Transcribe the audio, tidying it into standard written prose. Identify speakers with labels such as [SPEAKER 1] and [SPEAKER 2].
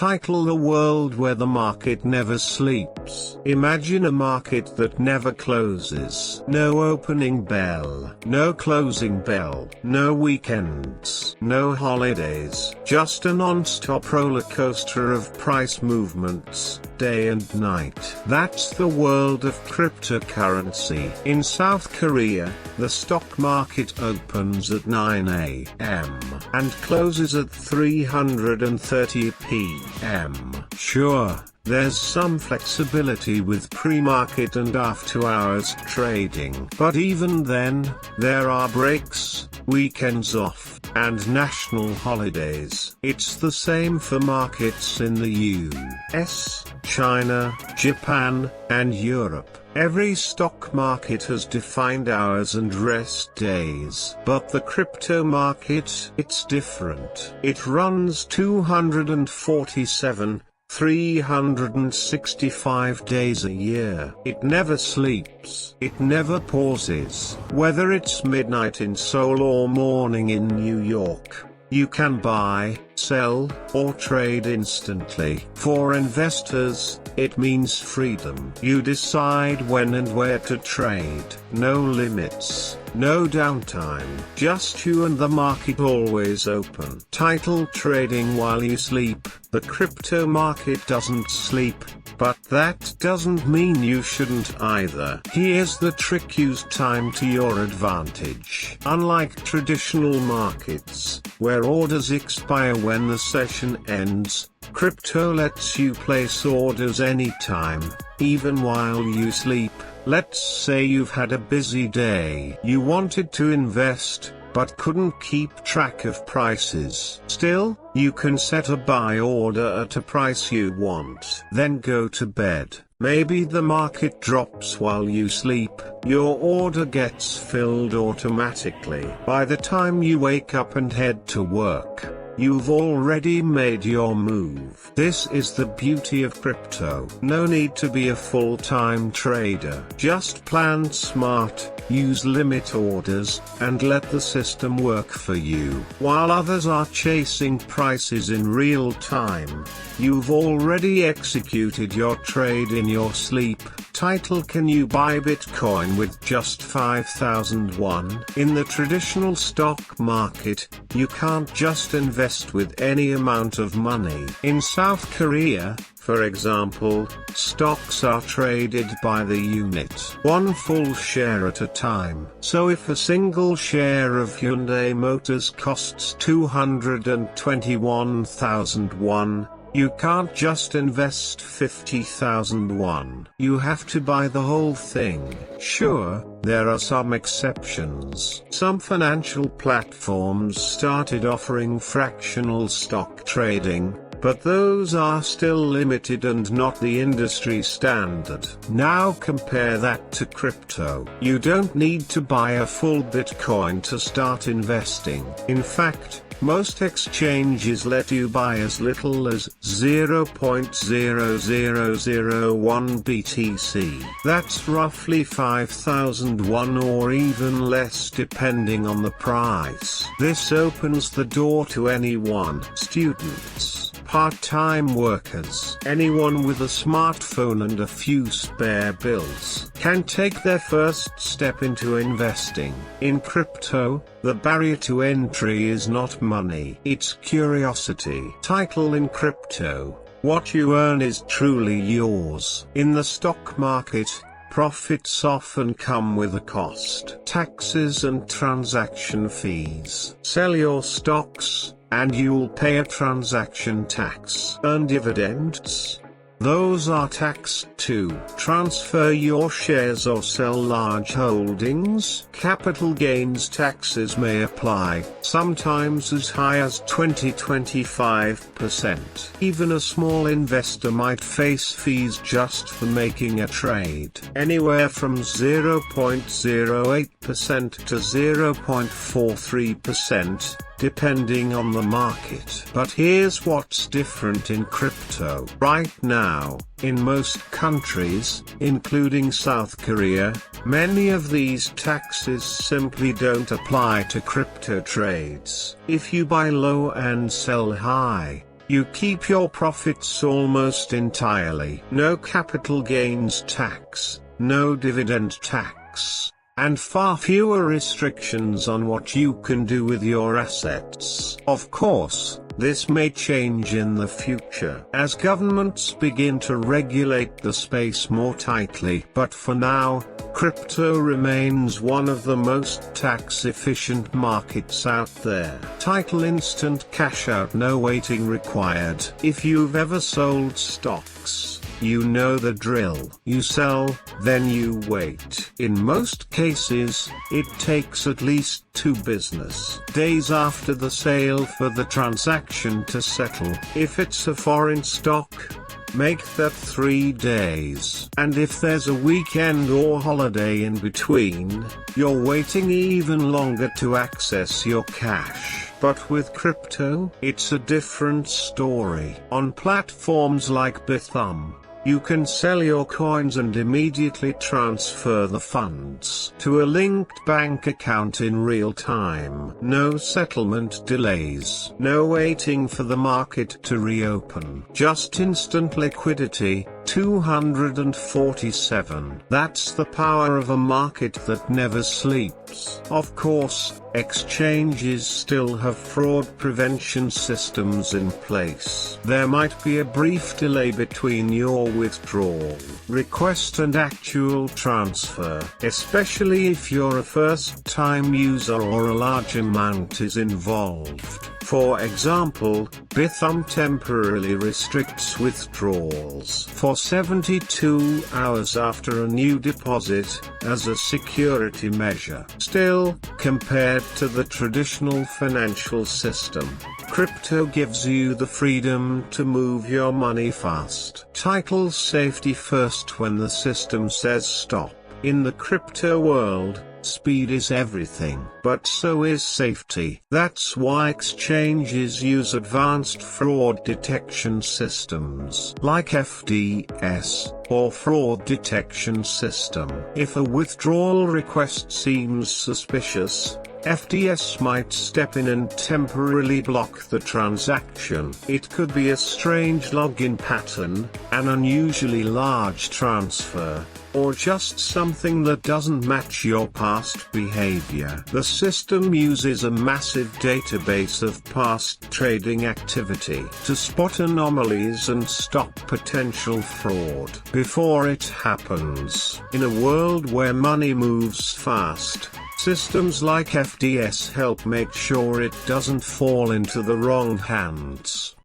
[SPEAKER 1] Title: A world where the market never sleeps. Imagine a market that never closes. No opening bell, no closing bell, no weekends, no holidays, just a non-stop roller coaster of price movements, day and night. That's the world of cryptocurrency. In South Korea, the stock market opens at 9 a.m. and closes at 3:30 p.m. Sure, there's some flexibility with pre-market and after-hours trading. But even then, there are breaks, weekends off, and national holidays. It's the same for markets in the US, China, Japan, and Europe. Every stock market has defined hours and rest days. But the crypto market, it's different. It runs 365 days a year. It never sleeps. It never pauses. Whether it's midnight in Seoul or morning in New York, you can buy, sell, or trade instantly. For investors, it means freedom. You decide when and where to trade. No limits, no downtime. Just you and the market, always open. Title: Trading while you sleep. The crypto market doesn't sleep, but that doesn't mean you shouldn't either. Here's the trick: use time to your advantage. Unlike traditional markets, where orders expire when the session ends, crypto lets you place orders anytime, even while you sleep. Let's say you've had a busy day. You wanted to invest, but couldn't keep track of prices. Still, you can set a buy order at a price you want. Then go to bed. Maybe the market drops while you sleep. Your order gets filled automatically. By the time you wake up and head to work, you've already made your move. This is the beauty of crypto. No need to be a full-time trader. Just plan smart, use limit orders, and let the system work for you. While others are chasing prices in real time, you've already executed your trade in your sleep. Title: Can you buy Bitcoin with just 5,000 won? In the traditional stock market, you can't just invest with any amount of money. In South Korea, for example, stocks are traded by the unit, one full share at a time. So if a single share of Hyundai Motors costs 221,000 won, you can't just invest 50,000 won. You have to buy the whole thing. Sure, there are some exceptions. Some financial platforms started offering fractional stock trading, but those are still limited and not the industry standard. Now compare that to crypto. You don't need to buy a full Bitcoin to start investing. In fact, most exchanges let you buy as little as 0.0001 BTC. That's roughly 5,001 or even less depending on the price. This opens the door to anyone: students, part-time workers, anyone with a smartphone and a few spare bills can take their first step into investing. In crypto, the barrier to entry is not money, it's curiosity. Title: In crypto, what you earn is truly yours. In the stock market, profits often come with a cost: taxes and transaction fees. Sell your stocks, and you'll pay a transaction tax. Earn dividends? Those are taxed too. Transfer your shares or sell large holdings? Capital gains taxes may apply, sometimes as high as 20–25%. Even a small investor might face fees just for making a trade, anywhere from 0.08% to 0.43%. depending on the market. But here's what's different in crypto. Right now, in most countries, including South Korea, many of these taxes simply don't apply to crypto trades. If you buy low and sell high, You keep your profits almost entirely. No capital gains tax, no dividend tax, and far fewer restrictions on what you can do with your assets. Of course, this may change in the future as governments begin to regulate the space more tightly, but for now, crypto remains one of the most tax-efficient markets out there. Title: instant cash out, no waiting required. If you've ever sold stocks, you know the drill. You sell, then you wait. In most cases, it takes at least 2 business days after the sale for the transaction to settle. If it's a foreign stock, make that 3 days. And if there's a weekend or holiday in between, you're waiting even longer to access your cash. But with crypto, it's a different story. On platforms like Bithumb, you can sell your coins and immediately transfer the funds to a linked bank account in real time. No settlement delays. No waiting for the market to reopen. Just instant liquidity. 247. That's the power of a market that never sleeps. Of course, exchanges still have fraud prevention systems in place. There might be a brief delay between your withdrawal request and actual transfer, especially if you're a first-time user or a large amount is involved. For example, Bithumb temporarily restricts withdrawals for 72 hours after a new deposit, as a security measure. Still, compared to the traditional financial system, crypto gives you the freedom to move your money fast. Title: safety first when the system says stop. In the crypto world, speed is everything, but so is safety. That's why exchanges use advanced fraud detection systems like FDS, or fraud detection system. If a withdrawal request seems suspicious, FDS might step in and temporarily block the transaction. It could be a strange login pattern, an unusually large transfer, or just something that doesn't match your past behavior. The system uses a massive database of past trading activity to spot anomalies and stop potential fraud before it happens. In a world where money moves fast, systems like FDS help make sure it doesn't fall into the wrong hands.